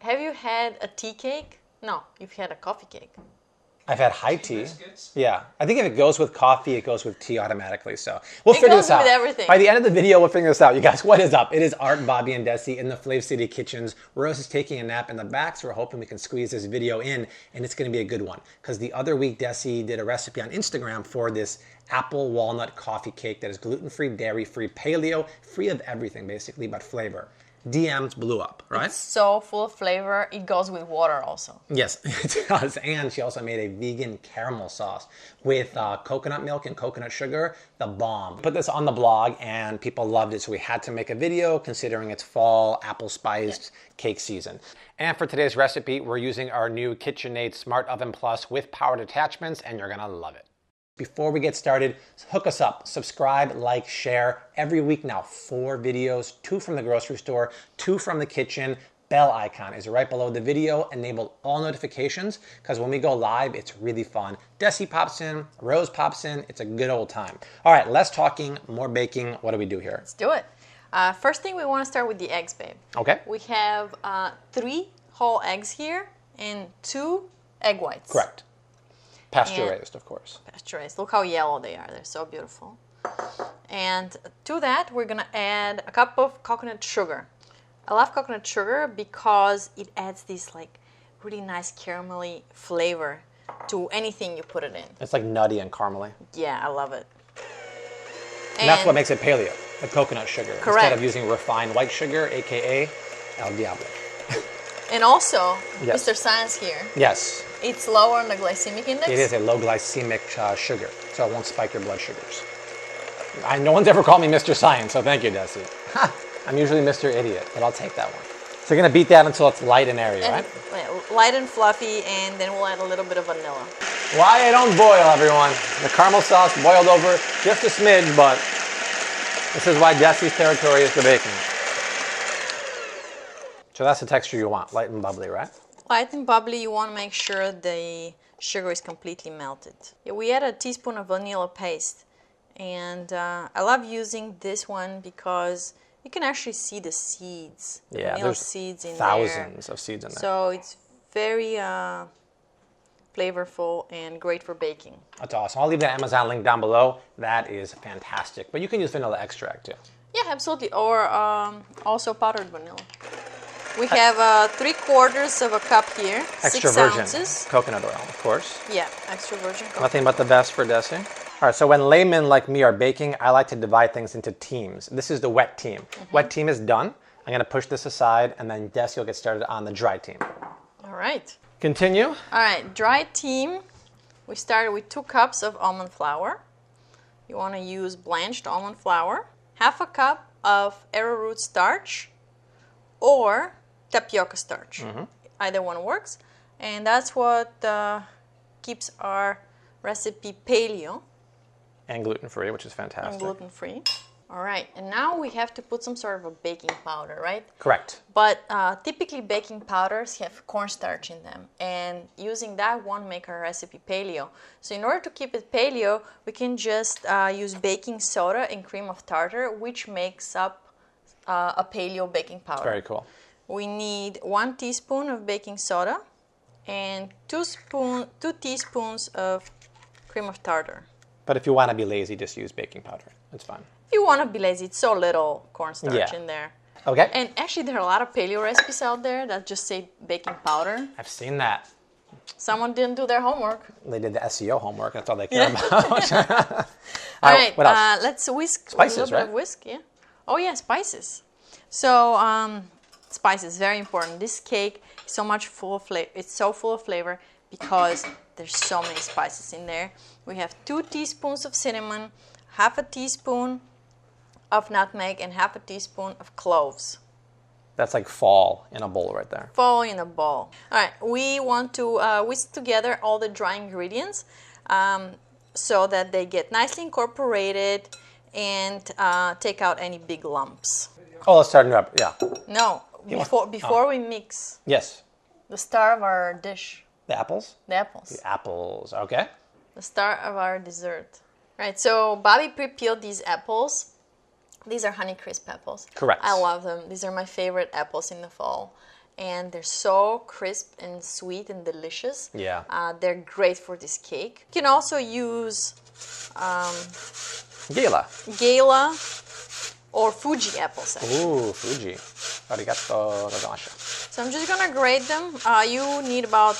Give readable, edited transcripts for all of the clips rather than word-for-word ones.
have you had a tea cake? No, you've had a coffee cake. I've had high tea. Yeah. I think if it goes with coffee, it goes with tea automatically. So we'll figure this out. It goes with everything. By the end of the video, we'll figure this out. You guys, what is up? It is Art, Bobby, and Dessi in the Flav City kitchens. Rose is taking a nap in the back, so we're hoping we can squeeze this video in, and it's going to be a good one. Because the other week, Dessi did a recipe on Instagram for this apple walnut coffee cake that is gluten-free, dairy-free, paleo, free of everything, basically, but flavor. DMs blew up, right? It's so full of flavor. It goes with water also. Yes, it does. And she also made a vegan caramel sauce with coconut milk and coconut sugar, the bomb. Put this on the blog and people loved it, so we had to make a video considering it's fall apple spiced cake season. And for today's recipe, we're using our new KitchenAid Smart Oven Plus with powered attachments, and you're gonna love it. Before we get started, hook us up, subscribe, like, share. Every week now, 4 videos, 2 from the grocery store, 2 from the kitchen. Bell icon is right below the video. Enable all notifications, because when we go live, it's really fun. Dessi pops in, Rose pops in. It's a good old time. All right, less talking, more baking. What do we do here? Let's do it. First thing, we want to start with the eggs, babe. Okay. We have 3 whole eggs here and 2 egg whites. Correct. Pasture raised, of course. Pasture raised. Look how yellow they are. They're so beautiful. And to that, we're going to add a cup of coconut sugar. I love coconut sugar because it adds this like really nice caramelly flavor to anything you put it in. It's like nutty and caramely. Yeah, I love it. And that's what makes it paleo, the coconut sugar. Correct. Instead of using refined white sugar, aka El Diablo. And also, yes. Mr. Science here. Yes. It's lower on the glycemic index. It is a low glycemic sugar, so it won't spike your blood sugars. No one's ever called me Mr. Science, so thank you, Dessi. I'm usually Mr. Idiot, but I'll take that one. So you're going to beat that until it's light and airy, right? Light and fluffy, and then we'll add a little bit of vanilla. Why I don't boil, everyone. The caramel sauce boiled over just a smidge, but this is why Dessi's territory is the baking. So that's the texture you want, light and bubbly, right? Light and bubbly, you want to make sure the sugar is completely melted. Yeah, we add a teaspoon of vanilla paste. And I love using this one because you can actually see the seeds. Yeah, vanilla there's seeds in thousands of seeds in there. So it's very flavorful and great for baking. That's awesome. I'll leave the Amazon link down below. That is fantastic. But you can use vanilla extract too. Yeah, absolutely. Or also powdered vanilla. We have 3/4 of a cup here, Extra 6 virgin ounces. coconut oil, of course. Yeah, extra virgin coconut. Nothing but the best for Dessi. All right, so when laymen like me are baking, I like to divide things into teams. This is the wet team. Wet team is done. I'm going to push this aside, and then Dessi will get started on the dry team. All right. Continue. All right, dry team. We started with 2 cups of almond flour. You want to use blanched almond flour, 1/2 cup of arrowroot starch, or tapioca starch. Either one works. And that's what keeps our recipe paleo. And gluten-free, which is fantastic. And gluten-free. All right, and now we have to put some sort of a baking powder, right? Correct. But typically baking powders have cornstarch in them, and using that won't make our recipe paleo. So in order to keep it paleo, we can just use baking soda and cream of tartar, which makes up a paleo baking powder. Very cool. We need 1 teaspoon of baking soda and 2 teaspoons of cream of tartar. But if you want to be lazy, just use baking powder. It's fine. If you want to be lazy, it's so little cornstarch in there. Okay. And actually, there are a lot of paleo recipes out there that just say baking powder. I've seen that. Someone didn't do their homework. They did the SEO homework. That's all they care about. All right. What else? Let's whisk. Spices, a little bit of whisk, yeah. Oh yeah, spices. So spices, very important. This cake is so much full of flavor. It's so full of flavor because there's so many spices in there. We have 2 teaspoons of cinnamon, 1/2 teaspoon of nutmeg, and 1/2 teaspoon of cloves. That's like fall in a bowl right there. Fall in a bowl. All right, we want to whisk together all the dry ingredients so that they get nicely incorporated and take out any big lumps. Oh, let's start it up. Yeah. No, before we mix. Yes. The star of our dish. The apples? The apples. The apples, okay. The star of our dessert. Right, so Bobby pre-peeled these apples. These are Honeycrisp apples. Correct. I love them. These are my favorite apples in the fall. and they're so crisp and sweet and delicious. Yeah. They're great for this cake. You can also use Gala or Fuji apples. Actually. Ooh, Fuji. Arigato gozaimasu. So I'm just gonna grate them. You need about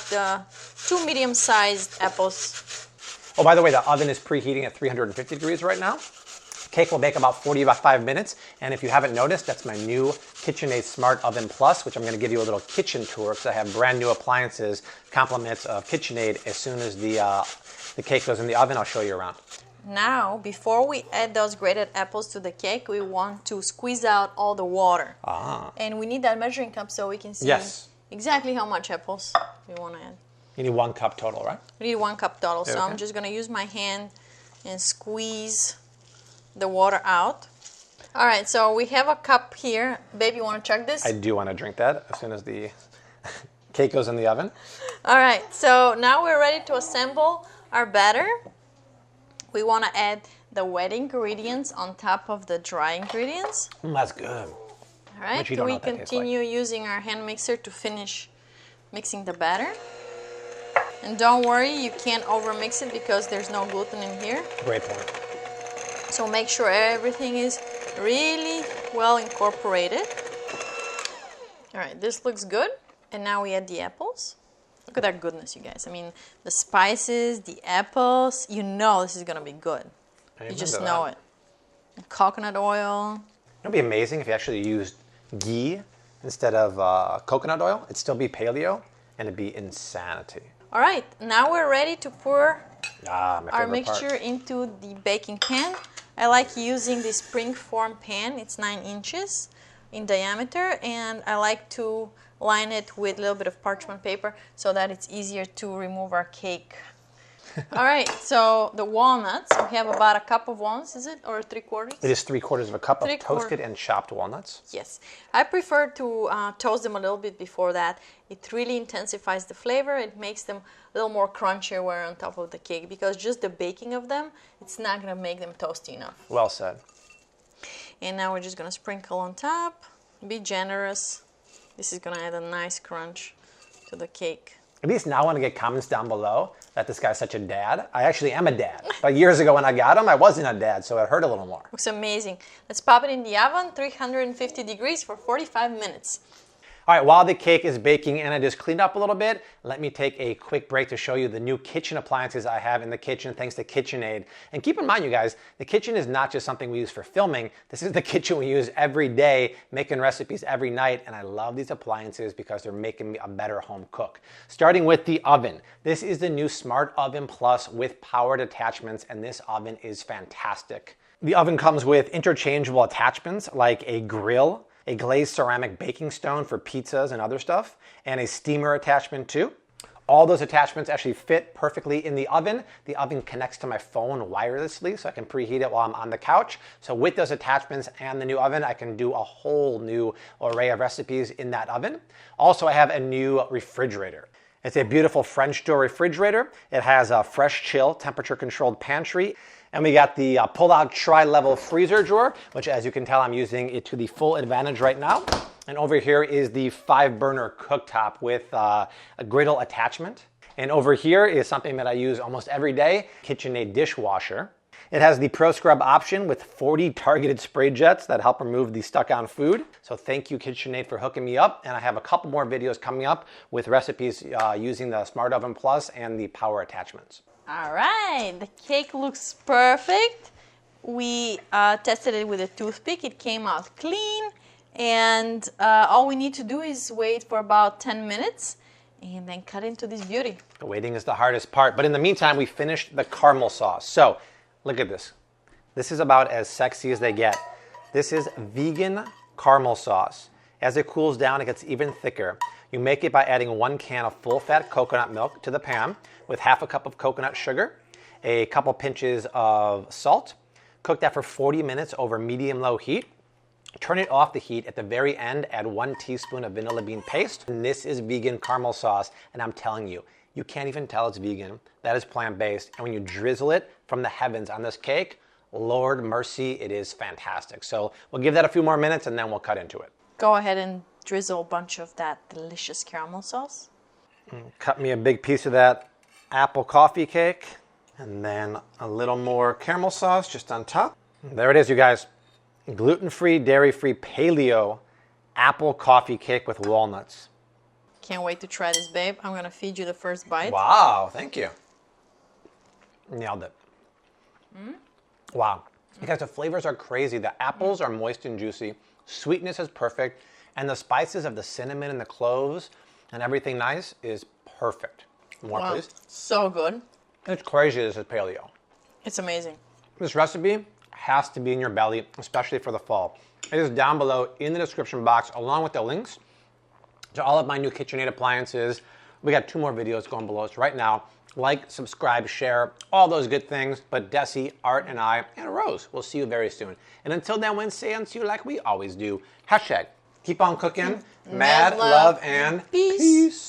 2 medium-sized apples. Oh, by the way, the oven is preheating at 350 degrees right now. Cake will bake about 45 minutes. And if you haven't noticed, that's my new KitchenAid Smart Oven Plus, which I'm going to give you a little kitchen tour because I have brand new appliances, compliments of KitchenAid. As soon as the cake goes in the oven, I'll show you around. Now, before we add those grated apples to the cake, we want to squeeze out all the water. And we need that measuring cup so we can see exactly how much apples we want to add. You need 1 cup total, right? We need 1 cup total. So okay. I'm just going to use my hand and squeeze the water out. All right, so we have a cup here. Babe, you want to chug this? I do want to drink that as soon as the cake goes in the oven. All right, so now we're ready to assemble our batter. We want to add the wet ingredients on top of the dry ingredients. That's good. All right, we continue using our hand mixer to finish mixing the batter. And don't worry, you can't overmix it because there's no gluten in here. Great point. So make sure everything is really well incorporated. All right, this looks good. And now we add the apples. Look at that goodness, you guys. I mean, the spices, the apples, you know this is going to be good. You just know it. And coconut oil. It would be amazing if you actually used ghee instead of coconut oil. It'd still be paleo, and it'd be insanity. All right, now we're ready to pour our mixture into the baking pan. I like using this spring-form pan. It's 9 inches in diameter, and I like to line it with a little bit of parchment paper so that it's easier to remove our cake. All right, so the walnuts, we have about a cup of walnuts, is it? Or 3/4? It is 3/4 of a cup of toasted and chopped walnuts. Yes. I prefer to toast them a little bit before that. It really intensifies the flavor. It makes them a little more crunchier when on top of the cake because just the baking of them, it's not going to make them toasty enough. Well said. And now we're just going to sprinkle on top. Be generous. This is going to add a nice crunch to the cake. At least now I want to get comments down below that this guy's such a dad. I actually am a dad. But years ago when I got him, I wasn't a dad, so it hurt a little more. Looks amazing. Let's pop it in the oven, 350 degrees for 45 minutes. All right, while the cake is baking and it is cleaned up a little bit, let me take a quick break to show you the new kitchen appliances I have in the kitchen thanks to KitchenAid. And keep in mind, you guys, the kitchen is not just something we use for filming. This is the kitchen we use every day, making recipes every night. And I love these appliances because they're making me a better home cook. Starting with the oven. This is the new Smart Oven Plus with powered attachments, and this oven is fantastic. The oven comes with interchangeable attachments like a grill, a glazed ceramic baking stone for pizzas and other stuff, and a steamer attachment too. All those attachments actually fit perfectly in the oven. The oven connects to my phone wirelessly, so I can preheat it while I'm on the couch. So with those attachments and the new oven, I can do a whole new array of recipes in that oven. Also, I have a new refrigerator. It's a beautiful French door refrigerator. It has a fresh chill, temperature controlled pantry. And we got the pull-out tri-level freezer drawer, which as you can tell, I'm using it to the full advantage right now. And over here is the 5-burner cooktop with a griddle attachment. And over here is something that I use almost every day, KitchenAid dishwasher. It has the Pro Scrub option with 40 targeted spray jets that help remove the stuck-on food. So thank you, KitchenAid, for hooking me up. And I have a couple more videos coming up with recipes using the Smart Oven Plus and the power attachments. All right, the cake looks perfect. We tested it with a toothpick. It came out clean. And all we need to do is wait for about 10 minutes and then cut into this beauty. The waiting is the hardest part. But in the meantime, we finished the caramel sauce. So look at this. This is about as sexy as they get. This is vegan caramel sauce. As it cools down, it gets even thicker. You make it by adding 1 can of full-fat coconut milk to the pan with half a cup of coconut sugar, a couple pinches of salt. Cook that for 40 minutes over medium-low heat. Turn it off the heat. At the very end, add 1 teaspoon of vanilla bean paste. And this is vegan caramel sauce. And I'm telling you, you can't even tell it's vegan. That is plant-based. And when you drizzle it from the heavens on this cake, Lord mercy, it is fantastic. So we'll give that a few more minutes and then we'll cut into it. Go ahead and drizzle a bunch of that delicious caramel sauce. Cut me a big piece of that apple coffee cake, and then a little more caramel sauce just on top. There it is, you guys. Gluten-free, dairy-free paleo apple coffee cake with walnuts. Can't wait to try this, babe. I'm gonna feed you the first bite. Wow, thank you. Nailed it. Wow. You guys, the flavors are crazy. The apples are moist and juicy. Sweetness is perfect. And the spices of the cinnamon and the cloves and everything nice is perfect. More, Wow, please. so good. It's crazy this is paleo. It's amazing. This recipe has to be in your belly, especially for the fall. It is down below in the description box, along with the links to all of my new KitchenAid appliances. We got 2 more videos going below us right now. Like, subscribe, share, all those good things. But Dessi, Art, and I, and Rose, will see you very soon. And until then, when seance you like we always do. Hashtag, keep on cooking. Mad love and peace.